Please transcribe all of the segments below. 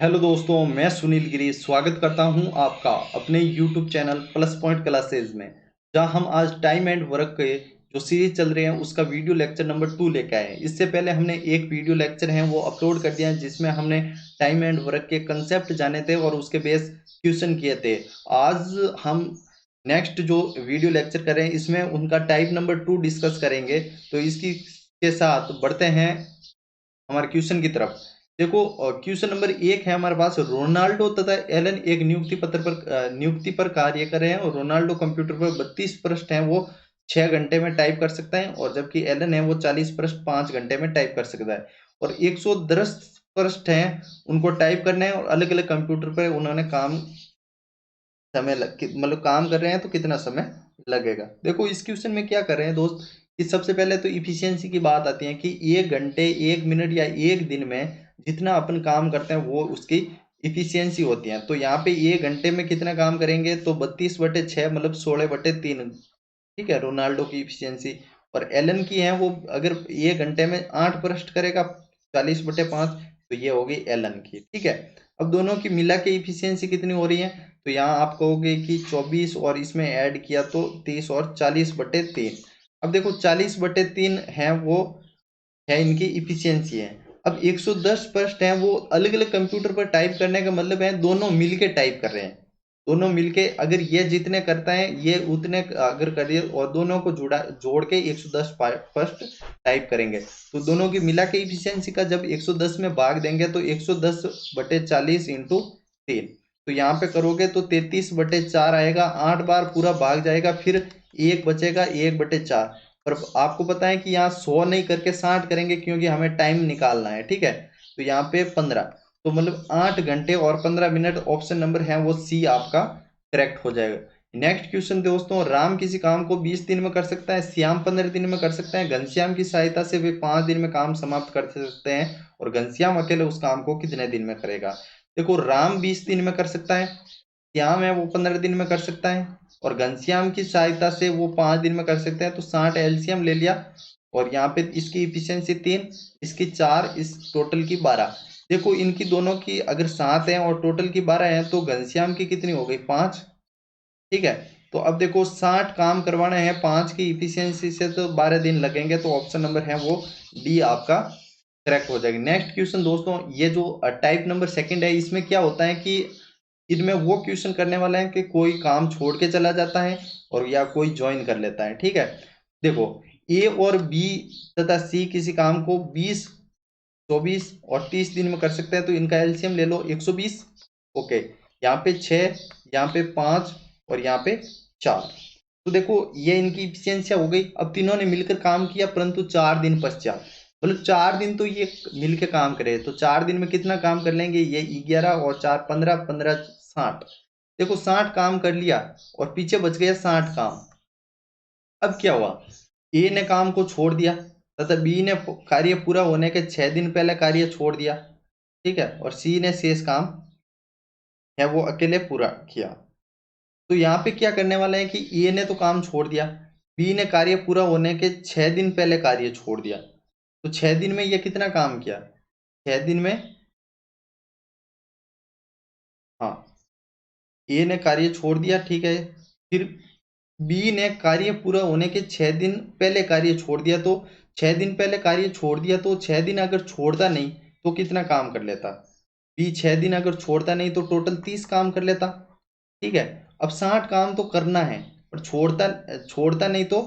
Hello दोस्तों, मैं सुनील गिरी स्वागत करता हूं आपका अपने YouTube channel plus point classes में, जहां हम आज टाइम एंड वर्क के जो सीरीज चल रहे हैं उसका वीडियो लेक्चर नंबर 2 लेके आए हैं। इससे पहले हमने एक वीडियो लेक्चर है वो अपलोड कर दिया है जिसमें हमने टाइम एंड वर्क के कंसेप्ट जाने थे और उसके बेस क्वेश्चन किए थे। आज हम नेक्स्ट जो वीडियो लेक्चर करें इसमें उनका टाइप नंबर 2 डिस्कस करेंगे। तो इसकी के साथ बढ़ते हैं हमारे क्वेश्चन की तरफ। देखो, क्वेश्चन नंबर 1 है हमारे पास। रोनाल्डो तथा एलन एक नियुक्ति पर कार्य कर रहे हैं और रोनाल्डो कंप्यूटर पर 32 पृष्ठ हैं वो 6 घंटे में टाइप कर सकता है, और जबकि एलन है वो 40 पृष्ठ 5 घंटे में टाइप कर सकता है। और 110 पृष्ठ हैं उनको टाइप करने हैं और अलग अलग कंप्यूटर पर उन्होंने मतलब काम कर रहे हैं, तो कितना समय लगेगा। देखो, इस क्वेश्चन में क्या कर रहे हैं दोस्त कि सबसे पहले तो इफिशियंसी की बात आती है कि 1 घंटे 1 मिनट या 1 दिन में जितना अपन काम करते हैं वो उसकी इफिशियंसी होती है। तो यहाँ पे 1 घंटे में कितना काम करेंगे, तो 32/6 मतलब 16/3। ठीक है, रोनाल्डो की इफिशियंसी। और एलन की है वो, अगर 1 घंटे में 8 पृष्ठ करेगा 40/5, तो ये होगी एलन की। ठीक है, अब दोनों की मिला के इफिशियंसी कितनी हो रही है, तो यहाँ आप कहोगे कि 24 और इसमें ऐड किया तो 30 और 40/3। अब देखो 40/3 है वो है इनकी इफिशियंसी है। अब 110 पृष्ठ है वो अलग अलग कंप्यूटर पर टाइप करने का मतलब है दोनों मिलके टाइप कर रहे हैं। दोनों मिलके अगर ये जितने करता है ये उतने अगर करिए और दोनों को जोड़ के 110 पृष्ठ टाइप करेंगे, तो दोनों की मिला के इफिशियंसी का जब 110 में भाग देंगे तो 110/40 इंटू 3, तो यहाँ पे करोगे तो 33/4 आएगा। 8 बार पूरा भाग जाएगा, फिर एक बचेगा 1/4। पर आपको पता है कि यहाँ 100 नहीं करके 60 करेंगे क्योंकि हमें टाइम निकालना है। ठीक है, तो यहाँ पे 15, तो मतलब 8 घंटे और 15 मिनट। ऑप्शन नंबर है वो सी आपका करेक्ट हो जाएगा। नेक्स्ट क्वेश्चन दोस्तों, राम किसी काम को 20 दिन में कर सकता है, श्याम 15 दिन में कर सकता है, घनश्याम की सहायता से वे 5 दिन में काम समाप्त कर सकते हैं, और घनश्याम अकेले उस काम को कितने दिन में करेगा। देखो, राम 20 दिन में कर सकता है, श्याम है वो 15 दिन में कर सकता है, और घनश्याम की सहायता से वो 5 दिन में कर सकते हैं। तो 60 एलसीएम ले लिया, और यहाँ पे इसकी इफिशियंसी 3, इसकी 4, इस टोटल की 12। देखो, इनकी दोनों की अगर 7 है और टोटल की 12 है तो घनश्याम की कितनी हो गई, 5। ठीक है, तो अब देखो 60 काम करवाना है 5 की इफिशियंसी से, तो 12 दिन लगेंगे। तो ऑप्शन नंबर है वो डी आपका करेक्ट हो जाएगी। नेक्स्ट क्वेश्चन दोस्तों, ये जो टाइप नंबर सेकंड है इसमें क्या होता है कि इनमें वो क्वेश्चन करने वाला है कि कोई काम छोड़ के चला जाता है और या कोई ज्वाइन कर लेता है। ठीक है, देखो, ए और बी तथा सी किसी काम को 20, 24 और 30 दिन में कर सकते हैं, तो इनका एलसीएम ले लो 120। ओके, यहाँ पे 6, यहाँ पे 5 और यहाँ पे 4। तो देखो ये इनकी इफिशियंसी हो गई। अब तीनों ने मिलकर काम किया परंतु 4 दिन पश्चात, मतलब 4 दिन तो ये मिलकर काम करे, तो 4 दिन में कितना काम कर लेंगे, ये 11 और 4 15, 15 60। देखो 60 काम कर लिया और पीछे बच गया 60 काम। अब क्या हुआ, ए ने काम को छोड़ दिया तथा बी ने कार्य पूरा होने के 6 दिन पहले कार्य छोड़ दिया। ठीक है, और सी ने शेष काम है वो अकेले पूरा किया। तो यहाँ पे क्या करने वाले हैं कि ए ने तो काम छोड़ दिया, बी ने कार्य पूरा होने के 6 दिन पहले कार्य छोड़ दिया। तो 6 दिन में ये कितना काम किया, 6 दिन में, हाँ, ए ने कार्य छोड़ दिया। ठीक है, फिर बी ने कार्य पूरा होने के 6 दिन पहले कार्य छोड़ दिया। तो 6 दिन पहले कार्य छोड़ दिया, तो 6 दिन अगर छोड़ता नहीं तो कितना काम कर लेता, बी 6 दिन अगर छोड़ता नहीं तो टोटल 30 काम कर लेता। ठीक है, अब 60 काम तो करना है, पर छोड़ता छोड़ता नहीं तो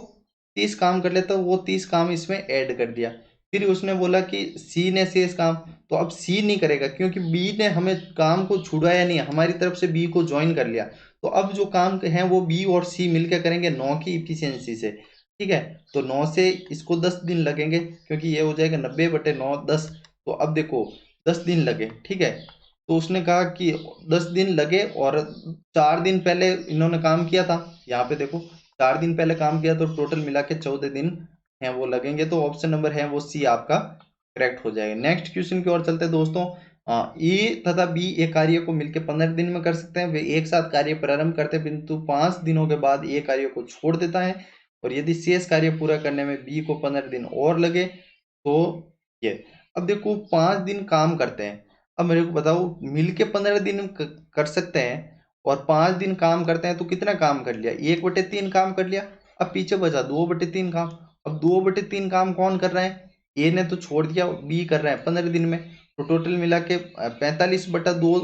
30 काम कर लेता, वो 30 काम इसमें ऐड कर दिया। फिर उसने बोला कि सी ने शेष काम, तो अब सी नहीं करेगा क्योंकि बी ने हमें काम को छुड़ाया नहीं, हमारी तरफ से बी को ज्वाइन कर लिया। तो अब जो काम है वो बी और सी मिलकर करेंगे 9 की इफिशियंसी से। ठीक है, तो 9 से इसको 10 दिन लगेंगे क्योंकि ये हो जाएगा 90/9 10। तो अब देखो 10 दिन लगे। ठीक है, तो उसने कहा कि 10 दिन लगे और 4 दिन पहले इन्होंने काम किया था। यहाँ पे देखो 4 दिन पहले काम किया, तो टोटल मिला के 14 दिन है वो लगेंगे। तो ऑप्शन नंबर है वो सी आपका करेक्ट हो जाएगा। नेक्स्ट क्वेश्चन की ओर चलते हैं दोस्तों। ए तथा बी एक कार्य को मिलकर 15 दिन में कर सकते हैं। वे एक साथ कार्य प्रारंभ करते हैं किंतु 5 दिनों के बाद ए कार्य को छोड़ देता है, और यदि शेष कार्य पूरा करने में बी को 15 दिन और लगे तो ये, अब देखो 5 दिन काम करते हैं, अब मेरे को बताओ, मिलके 15 दिन कर सकते हैं और 5 दिन काम करते हैं तो कितना काम कर लिया? 1/3 काम कर लिया। अब पीछे बचा 2/3 काम। अब 2/3 काम कौन कर रहा है? ए ने तो छोड़ दिया, बी कर रहा है 15 दिन में। तो टोटल मिला के 45/2।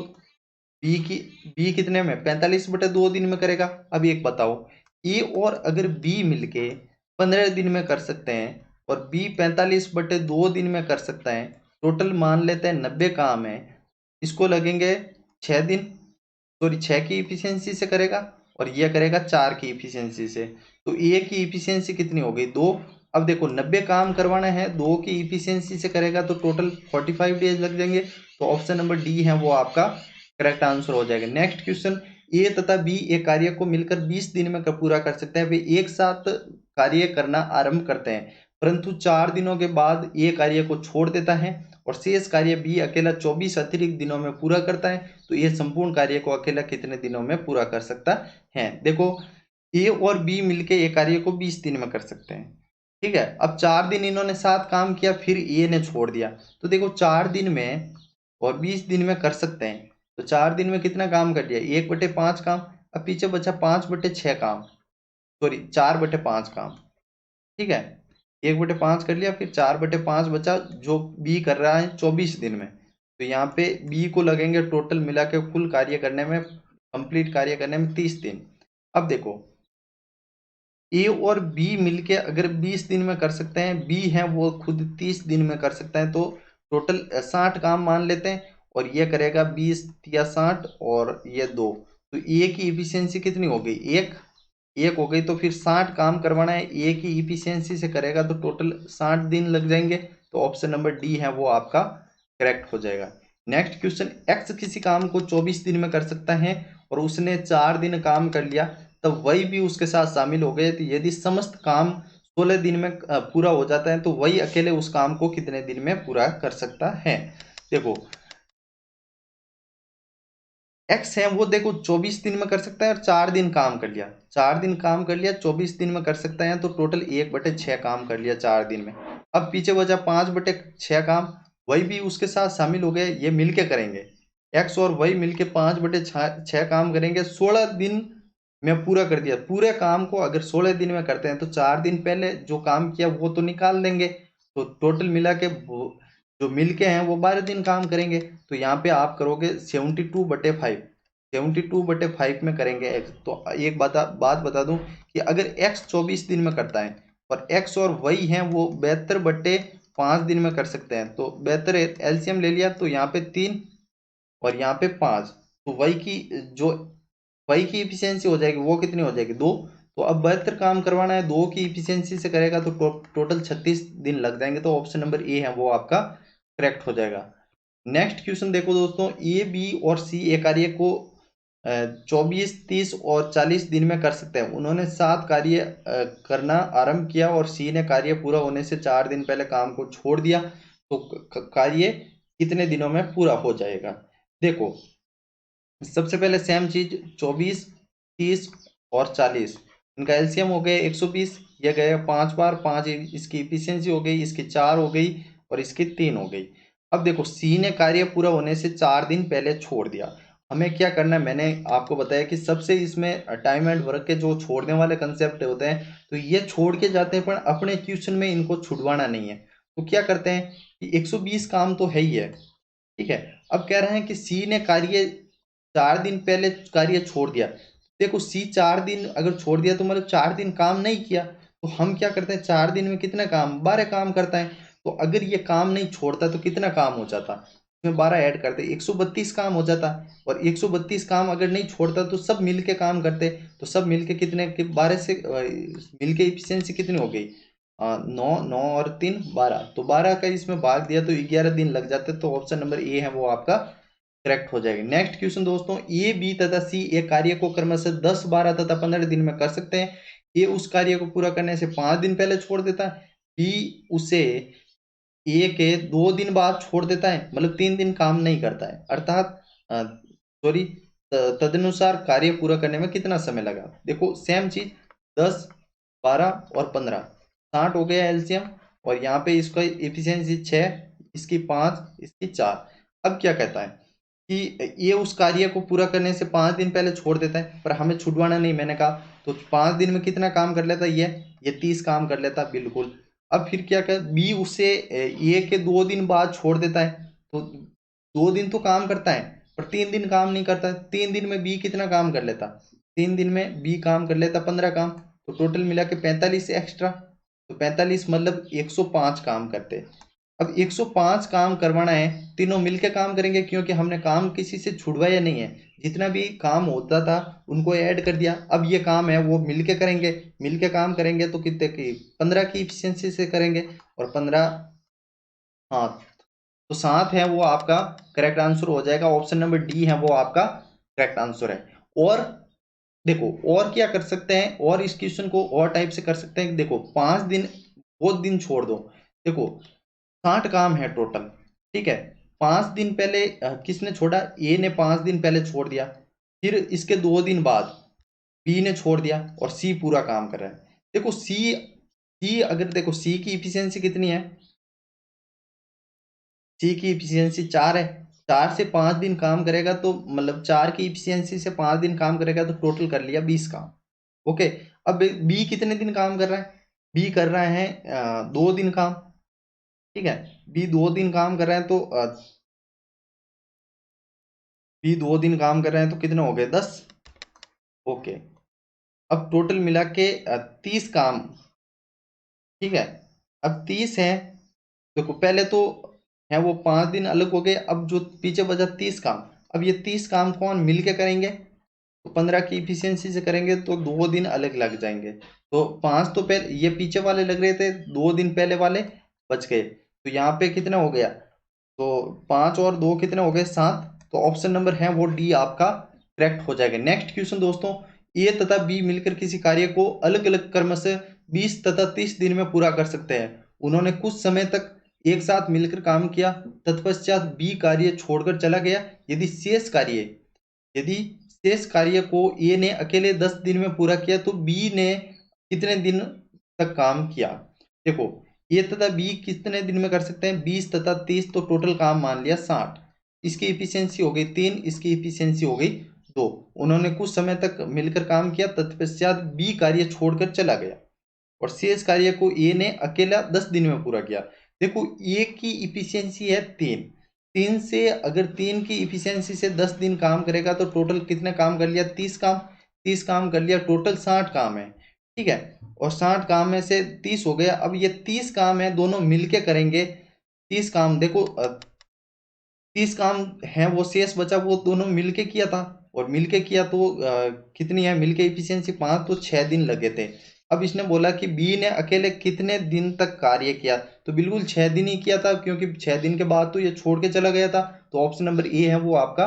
बी कितने में? 45/2 दिन में करेगा। अब एक बताओ, ए और अगर बी मिलके 15 दिन में कर सकते हैं और बी 45/2 दिन में कर सकता है, टोटल मान लेते हैं 90 काम है, इसको लगेंगे 6 दिन। सॉरी, 6 की इफिशियंसी से करेगा और यह करेगा 4 की इफिशियंसी से। तो ए की इफिशियंसी कितनी हो गई? 2। अब देखो 90 काम करवाना है, 2 की इफिशियंसी से करेगा तो टोटल 45 डेज लग जाएंगे। तो ऑप्शन नंबर डी है वो आपका करेक्ट आंसर हो जाएगा। नेक्स्ट क्वेश्चन, ए तथा बी एक कार्य को मिलकर 20 दिन में पूरा कर सकते हैं। वे एक साथ कार्य करना आरंभ करते हैं, परंतु 4 दिनों के बाद ए कार्य को छोड़ देता है और शेष कार्य बी अकेला 24 अतिरिक्त दिनों में पूरा करता है। तो ये संपूर्ण कार्य को अकेला कितने दिनों में पूरा कर सकता है? देखो, ए और बी मिलके एक कार्य को 20 दिन में कर सकते हैं, ठीक है। अब 4 दिन इन्होंने साथ काम किया, फिर ए ने छोड़ दिया। तो देखो 4 दिन में और 20 दिन में कर सकते हैं, तो 4 दिन में कितना काम कर लिया? 1/5 काम। अब पीछे बचा 5/6 काम, सॉरी 4/5 काम, ठीक है। 1/5 कर लिया, फिर 4/5 बचा जो बी कर रहा है 24 दिन में। तो यहाँ पे बी को लगेंगे टोटल मिला के कुल कार्य करने में, कंप्लीट कार्य करने में 30 दिन। अब देखो, ए और बी मिलके अगर 20 दिन में कर सकते हैं, बी है वो खुद 30 दिन में कर सकता है, तो टोटल 60 काम मान लेते हैं और ये करेगा 20 या 60 और ये 2। तो ए की इफिशियंसी कितनी हो गई? एक एक हो गई। तो फिर 60 काम करवाना है, ए की इफिशियंसी से करेगा तो टोटल 60 दिन लग जाएंगे। तो ऑप्शन नंबर डी है वो आपका करेक्ट हो जाएगा। नेक्स्ट क्वेश्चन, एक्स किसी काम को 24 दिन में कर सकता है और उसने 4 दिन काम कर लिया, तब वही भी उसके साथ शामिल हो गए। तो यदि समस्त काम 16 दिन में पूरा हो जाता है तो वही अकेले उस काम को कितने दिन में पूरा कर सकता है? देखो, एक्स है वो देखो 24 दिन में कर सकता है और 4 दिन काम कर लिया। 4 दिन काम कर लिया, 24 दिन में कर सकता है, तो टोटल 1/6 काम कर लिया 4 दिन में। अब पीछे बचा 5/6 काम, वही भी उसके साथ शामिल हो गए, ये मिलके करेंगे। एक्स और वही मिलके 5/6 काम करेंगे, 16 दिन में पूरा कर दिया। पूरे काम को अगर 16 दिन में करते हैं तो 4 दिन पहले जो काम किया वो तो निकाल देंगे, तो टोटल मिला के जो मिलके हैं वो 12 दिन काम करेंगे। तो यहाँ पे आप करोगे 72/5, 72/5 में करेंगे एक्स। तो एक बात बता दूं कि अगर एक्स 24 दिन में करता है और एक्स और वही है वो 72/5 दिन में कर सकते हैं, तो 72 एलसीएम ले लिया, तो यहाँ पे 3 और यहाँ पे 5। तो वही की इफिशियंसी हो जाएगी, वो कितनी हो जाएगी? 2। तो अब 72 काम करवाना है, 2 की इफिशियंसी से करेगा तो टोटल 36 दिन लग जाएंगे। तो ऑप्शन नंबर ए है वो आपका करेक्ट हो जाएगा। नेक्स्ट क्वेश्चन देखो दोस्तों, ए बी और सी एक कार्य को 24, 30 और 40 दिन में कर सकते हैं। उन्होंने 7 कार्य करना आरंभ किया और सी ने कार्य पूरा होने से 4 दिन पहले काम को छोड़ दिया, तो कार्य कितने दिनों में पूरा हो जाएगा? देखो, सबसे पहले सेम चीज, 24, 30 और 40, इनका एलसीएम हो गया 120, यह गया 5 बार 5, इसकी इफिशियंसी हो गई, इसकी 4 हो गई और इसकी 3 हो गई। अब देखो, सी ने कार्य पूरा होने से 4 दिन पहले छोड़ दिया। हमें क्या करना है, मैंने आपको बताया कि सबसे इसमें टाइम एंड वर्क के जो छोड़ने वाले कंसेप्ट होते हैं, तो ये छोड़ के जाते हैं, पर अपने क्वेश्चन में इनको छुड़वाना नहीं है। तो क्या करते हैं कि 120 काम तो है ही है, ठीक है। अब कह रहे हैं कि सी ने कार्य 4 दिन पहले कार्य छोड़ दिया। देखो, सी 4 दिन अगर छोड़ दिया तो मतलब 4 दिन काम नहीं किया। तो हम क्या करते हैं, 4 दिन में कितना काम? 12 काम करता है। तो अगर ये काम नहीं छोड़ता तो कितना काम हो जाता? इसमें 12 ऐड करते 132 काम हो जाता। और 132 काम अगर नहीं छोड़ता तो सब मिलके काम करते, तो सब मिलके कितने के 12 से मिलके इफिशियंसी कितनी हो गई? 9, 9 और 3 12। तो 12 का इसमें भाग दिया तो 11 दिन लग जाते। तो ऑप्शन नंबर ए है वो आपका करेक्ट हो जाएगी। नेक्स्ट क्वेश्चन दोस्तों, ए बी तथा सी एक कार्य को क्रमशः 10, 12 तथा 15 दिन में कर सकते हैं। ए उस कार्य को पूरा करने से 5 दिन पहले छोड़ देता है, बी उसे ए के 2 दिन बाद छोड़ देता है, मतलब 3 दिन काम नहीं करता है, अर्थात सॉरी तदनुसार कार्य पूरा करने में कितना समय लगा? देखो सेम चीज, 10, 12 और 15, 60 हो गया एलसीएम। और यहाँ पे इसका इफिशियंसी 6, इसकी 5, इसकी 4। अब क्या कहता है कि ये उस कार्य को पूरा करने से 5 दिन पहले छोड़ देता है, पर हमें छुड़वाना नहीं, मैंने कहा तो 5 दिन में कितना काम कर लेता ये 30 काम कर लेता बिल्कुल। अब फिर क्या कर बी उसे ए के 2 दिन बाद छोड़ देता है, तो 2 दिन तो काम करता है पर 3 दिन काम नहीं करता। 3 दिन में बी कितना काम कर लेता, 3 दिन में बी काम कर लेता 15 काम, तो टोटल मिला के 45 एक्स्ट्रा, तो 45 मतलब 105 काम करते। अब 105 काम करवाना है, तीनों मिलके काम करेंगे क्योंकि हमने काम किसी से छुड़वाया नहीं है, जितना भी काम होता था उनको ऐड कर दिया। अब ये काम है वो मिलके करेंगे, मिलके काम करेंगे तो कितने की 15 की इफिशियंसी से करेंगे, और 15, हाँ तो 7 है वो आपका करेक्ट आंसर हो जाएगा। ऑप्शन नंबर डी है वो आपका करेक्ट आंसर है। और देखो और क्या कर सकते हैं, और इस क्वेश्चन को और टाइप से कर सकते हैं। देखो 5 दिन, वो दिन छोड़ दो, देखो 60 काम है टोटल, ठीक है। 5 दिन पहले किसने छोड़ा, ए ने 5 दिन पहले छोड़ दिया, फिर इसके 2 दिन बाद बी ने छोड़ दिया, और सी पूरा काम कर रहा है। देखो सी अगर देखो सी की इफिशियंसी कितनी है, सी की इफिशियंसी 4 है, 4 से 5 दिन काम करेगा तो मतलब 4 की इफिशियंसी से 5 दिन काम करेगा तो टोटल कर लिया 20 काम। ओके, अब बी कितने दिन काम कर रहा है, बी कर रहा है 2 दिन काम, ठीक है। बी 2 दिन काम कर रहे हैं तो बी 2 दिन काम कर रहे हैं तो कितने हो गए 10। ओके, अब टोटल मिला के 30 काम, ठीक है। अब 30 है, देखो पहले तो है वो 5 दिन अलग हो गए, अब जो पीछे बचा 30 काम, अब ये 30 काम कौन मिलके करेंगे, तो 15 की इफिशियंसी से करेंगे तो 2 दिन अलग लग जाएंगे। तो 5 तो पहले ये पीछे वाले लग रहे थे, 2 दिन पहले वाले बच गए, तो यहाँ पे कितना हो गया, तो 5 और 2 कितने हो गए 7, तो ऑप्शन नंबर है वो डी आपका करेक्ट हो जाएगा। नेक्स्ट क्वेश्चन दोस्तों, ए तथा बी मिलकर किसी कार्य को अलग अलग क्रम से 20 तथा 30 दिन में पूरा कर सकते हैं। उन्होंने कुछ समय तक एक साथ मिलकर काम किया, तत्पश्चात बी कार्य छोड़कर चला गया। यदि शेष कार्य को ए ने अकेले 10 दिन में पूरा किया तो बी ने कितने दिन तक काम किया। देखो ए तथा बी कितने दिन में कर सकते हैं, 20 तथा 30, तो टोटल काम मान लिया 60। इसकी इफिशियंसी हो गई 3, इसकी इफिशियंसी हो गई 2। उन्होंने कुछ समय तक मिलकर काम किया, तत्पश्चात बी कार्य छोड़कर चला गया और शेष कार्य को ए ने अकेला 10 दिन में पूरा किया। देखो ए की इफिशियंसी है 3, 3 से अगर 3 की इफिशियंसी से 10 दिन काम करेगा तो टोटल कितने काम कर लिया, 30 काम, 30 काम कर लिया, टोटल 60 काम है, ठीक है। और 60 काम में से 30 हो गया, अब ये 30 काम है दोनों मिलके करेंगे। 30 काम देखो 30 काम है वो शेष बचा वो दोनों मिलके किया था, और मिलके किया तो कितनी है मिलके इफिशियंसी 5, तो 6 दिन लगे थे। अब इसने बोला कि बी ने अकेले कितने दिन तक कार्य किया, तो बिल्कुल 6 दिन ही किया था क्योंकि 6 दिन के बाद तो ये छोड़ के चला गया था, तो ऑप्शन नंबर ए है वो आपका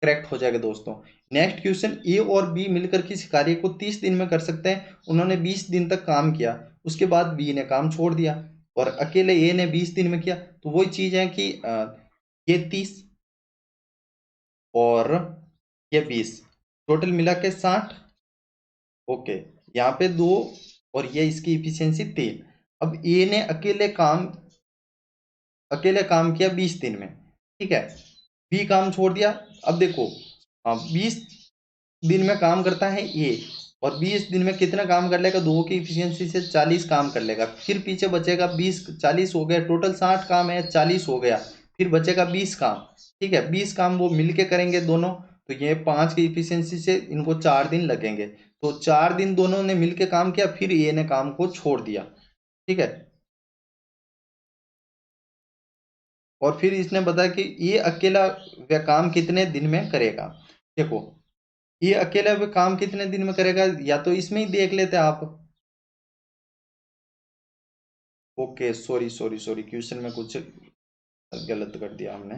करेक्ट हो जाएगा दोस्तों। नेक्स्ट क्वेश्चन, ए और बी मिलकर किसी कार्य को 30 दिन में कर सकते हैं। उन्होंने 20 दिन तक काम किया, उसके बाद बी ने काम छोड़ दिया और अकेले ए ने 20 दिन में किया, तो वही चीज है कि ये 30 और ये 20, टोटल मिला के 60। ओके, यहाँ पे 2 और ये इसकी इफिशियंसी 3। अब ए ने अकेले काम किया 20 दिन में, ठीक है। बी काम छोड़ दिया। अब देखो 20 दिन में काम करता है ए, और 20 दिन में कितना काम कर लेगा, 2 की इफिशियंसी से 40 काम कर लेगा, फिर पीछे बचेगा 20, 40 हो गया, टोटल 60 काम है, 40 हो गया, फिर बचेगा 20 काम, ठीक है। 20 काम वो मिलके करेंगे दोनों, तो ये 5 की इफिशियंसी से इनको 4 दिन लगेंगे, तो 4 दिन दोनों ने मिलके काम किया, फिर ए ने काम को छोड़ दिया, ठीक है। और फिर इसने बताया कि ये अकेला वह काम कितने दिन में करेगा। देखो ये अकेला वह काम कितने दिन में करेगा, या तो इसमें ही देख लेते आप। Okay, sorry sorry sorry, question में कुछ गलत कर दिया हमने।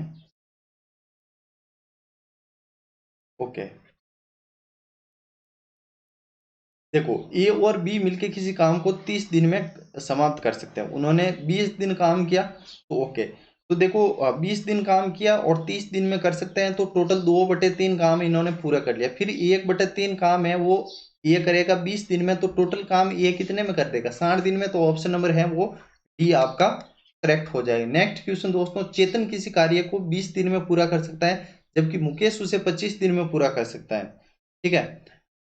ओके, देखो ए और बी मिलके किसी काम को 30 दिन में समाप्त कर सकते हैं। उन्होंने 20 दिन काम किया, तो ओके, तो देखो 20 दिन काम किया और 30 दिन में कर सकते हैं, तो टोटल 2/3 काम इन्होंने पूरा कर लिया। फिर 1/3 काम है वो ये करेगा 20 दिन में, तो टोटल काम ये कितने में कर देगा, 60 दिन में, तो ऑप्शन नंबर है वो डी आपका करेक्ट हो जाएगा। नेक्स्ट क्वेश्चन दोस्तों, चेतन किसी कार्य को 20 दिन में पूरा कर सकता है जबकि मुकेश उसे 25 दिन में पूरा कर सकता है। ठीक है,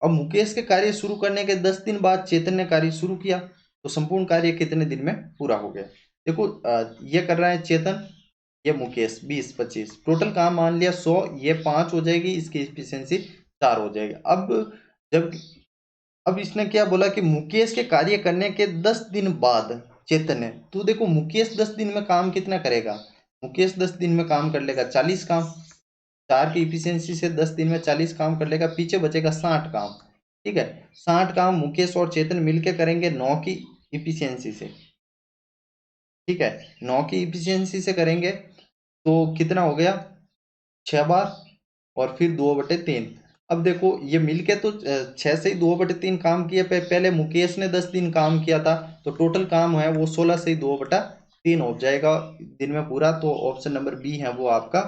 अब मुकेश के कार्य शुरू करने के 10 दिन बाद चेतन ने कार्य शुरू किया तो संपूर्ण कार्य कितने दिन में पूरा हो गया। देखो ये कर रहा है चेतन, ये मुकेश 20-25, टोटल काम मान लिया 100, ये 5 हो जाएगी, इसकी एफिशिएंसी 4 हो जाएगी। जब अब इसने क्या बोला कि मुकेश के कार्य करने के 10 दिन बाद चेतन ने, तो देखो मुकेश 10 दिन में काम कितना करेगा, मुकेश 10 दिन में काम कर लेगा 40 काम, 4 की इफिशियंसी से 10 दिन में 40 काम कर लेगा, पीछे बचेगा 60 काम। ठीक है, 60 काम मुकेश और चेतन मिलकर करेंगे 9 की इफिशियंसी से। ठीक है, 9 की इफिशियंसी से करेंगे तो कितना हो गया, 6 बार और फिर 2/3। अब देखो ये मिलके तो 6 से ही 2/3 काम किया। पहले मुकेश ने 10 दिन काम किया था तो टोटल काम है वो 16 से ही 2/3 हो जाएगा दिन में पूरा। तो ऑप्शन नंबर बी है वो आपका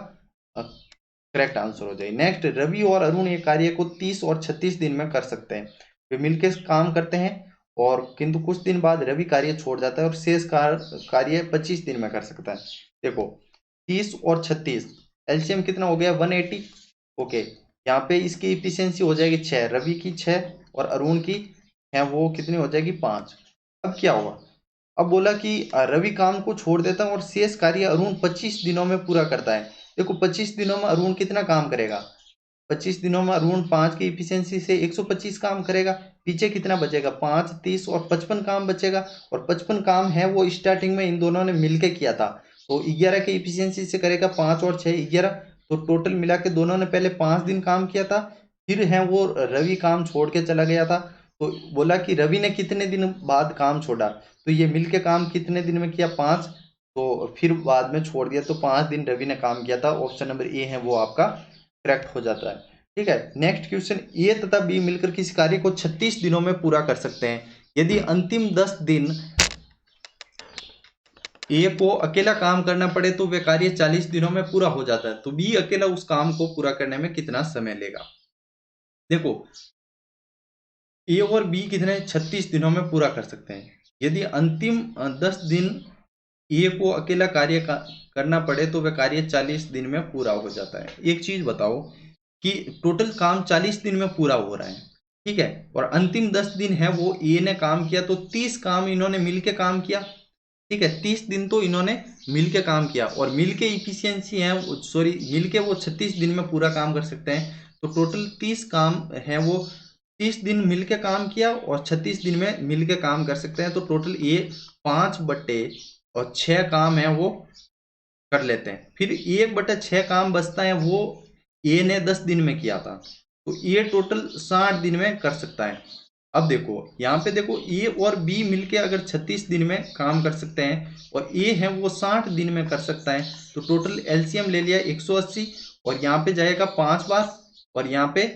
करेक्ट आंसर हो जाएगी। नेक्स्ट, रवि और अरुण ये कार्य को 30 और 36 दिन में कर सकते हैं। वे मिलकर काम करते हैं और किंतु कुछ दिन बाद रवि कार्य छोड़ जाता है और शेष कार्य 25 दिन में कर सकता है। देखो 30 और 36 एलसीएम कितना हो गया, 180। ओके, यहाँ पे इसकी इफिशियंसी हो जाएगी 6, रवि की 6 और अरुण की है वो कितनी हो जाएगी 5। अब क्या होगा, अब बोला कि रवि काम को छोड़ देता है और शेष कार्य अरुण 25 दिनों में पूरा करता है। देखो 25 दिनों में अरुण कितना काम करेगा, 25 दिनों में अरुण 5 की इफिशियंसी से 125 काम करेगा, पीछे कितना बचेगा 5, 30 और 55 काम बचेगा। और 55 काम है वो स्टार्टिंग में इन दोनों ने मिलके किया था, तो 11 की इफिशियंसी से करेगा 5 और 6 11, तो टोटल मिला के दोनों ने पहले 5 दिन काम किया था, फिर है वो रवि काम छोड़ के चला गया था। तो बोला कि रवि ने कितने दिन बाद काम छोड़ा, तो ये मिलके काम कितने दिन में किया 5, तो फिर बाद में छोड़ दिया, तो 5 दिन रवि ने काम किया था। ऑप्शन नंबर ए है वो आपका करेक्ट हो जाता है। ठीक है, नेक्स्ट क्वेश्चन, ए तथा बी मिलकर किसी कार्य को 36 दिनों में पूरा कर सकते हैं। यदि अंतिम 10 दिन ए को अकेला काम करना पड़े तो वह कार्य 40 दिनों में पूरा हो जाता है, तो बी अकेला उस काम को पूरा करने में कितना समय लेगा। देखो ए और बी कितने 36 दिनों में पूरा कर सकते हैं। यदि अंतिम 10 दिन ए को अकेला करना पड़े तो वह कार्य 40 दिन में पूरा हो जाता है। एक चीज बताओ कि टोटल काम 40 दिन में पूरा हो रहा है, ठीक है, और अंतिम 10 दिन है वो ए ने काम किया, तो 30 काम इन्होंने मिलके काम किया। ठीक है, 30 दिन तो इन्होंने मिलके काम किया और मिलके इफिशियंसी है, सॉरी मिलके वो 36 दिन में पूरा काम कर सकते हैं। तो टोटल 30 काम है वो 30 दिन मिलके काम किया और 36 दिन में मिलके काम कर सकते हैं। तो टोटल ये 5/6 काम है वो कर लेते हैं। फिर 1/6 काम बचता है वो ए ने 10 दिन में किया था, तो ये टोटल 60 दिन में कर सकता है। अब देखो यहाँ पे देखो ए और बी मिलके अगर 36 दिन में काम कर सकते हैं और ए है वो 60 दिन में कर सकता है, तो टोटल एलसीएम ले लिया 180 और यहाँ पे जाएगा 5 बार और यहाँ पे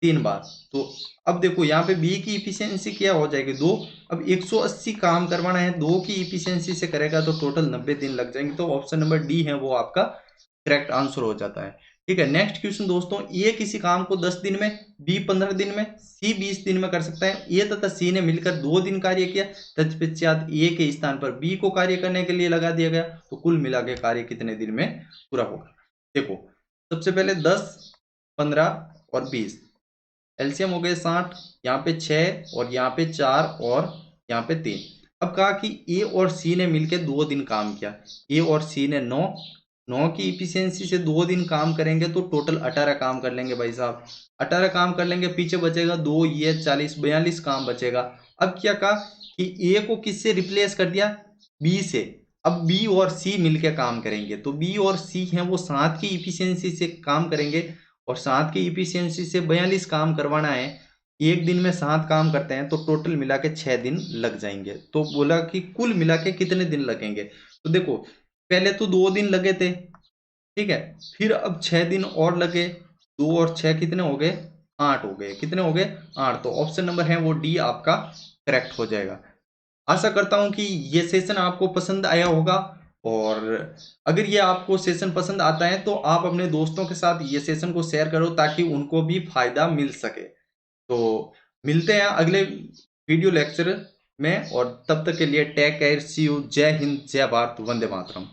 3 बार। तो अब देखो यहाँ पे बी की इफिशियंसी क्या हो जाएगी 2। अब 180 काम करवाना है 2 की इफिशियंसी से करेगा तो टोटल 90 दिन लग जाएंगे। तो ऑप्शन नंबर डी है वो आपका करेक्ट आंसर हो जाता है। ठीक है, नेक्स्ट क्वेश्चन दोस्तों, ए किसी काम को 10 दिन में, बी 15 दिन में, सी 20 दिन में कर सकता है। ए तथा सी ने मिलकर 2 दिन कार्य किया, तत्पश्चात ए के स्थान पर बी को कार्य करने के लिए लगा दिया गया, तो कुल मिला के कार्य कितने दिन में पूरा होगा। देखो सबसे पहले 10, 15 और 20 एलसीएम हो गए 60, यहाँ पे 6 और यहाँ पे 4 और यहाँ पे 3। अब कहा कि ए और सी ने मिलकर 2 दिन काम किया, ए और सी ने 9 की इफिशियंसी से 2 दिन काम करेंगे तो टोटल 18 काम कर लेंगे भाई साहब। 18 काम कर लेंगे, पीछे बचेगा 2, ये 40, 42 काम बचेगा। अब क्या कहा कि ए को किससे रिप्लेस कर दिया, बी से। अब बी और सी मिलकर काम करेंगे, तो बी और सी हैं वो 7 की इफिशियंसी से काम करेंगे और 7 की इफिशियंसी से 42 काम करवाना है। एक दिन में 7 काम करते हैं तो टोटल मिला के 6 दिन लग जाएंगे। तो बोला कि कुल मिला के कितने दिन लगेंगे, तो देखो पहले तो 2 दिन लगे थे, ठीक है, फिर अब 6 दिन और लगे, 2 और 6 कितने हो गए 8 हो गए, कितने हो गए 8। तो ऑप्शन नंबर है वो डी आपका करेक्ट हो जाएगा। आशा करता हूं कि ये सेशन आपको पसंद आया होगा, और अगर ये आपको सेशन पसंद आता है तो आप अपने दोस्तों के साथ ये सेशन को शेयर करो ताकि उनको भी फायदा मिल सके। तो मिलते हैं अगले वीडियो लेक्चर में। और तब तक के लिए टेक केयर, सी यू, जय हिंद, जय भारत, वंदे मातरम।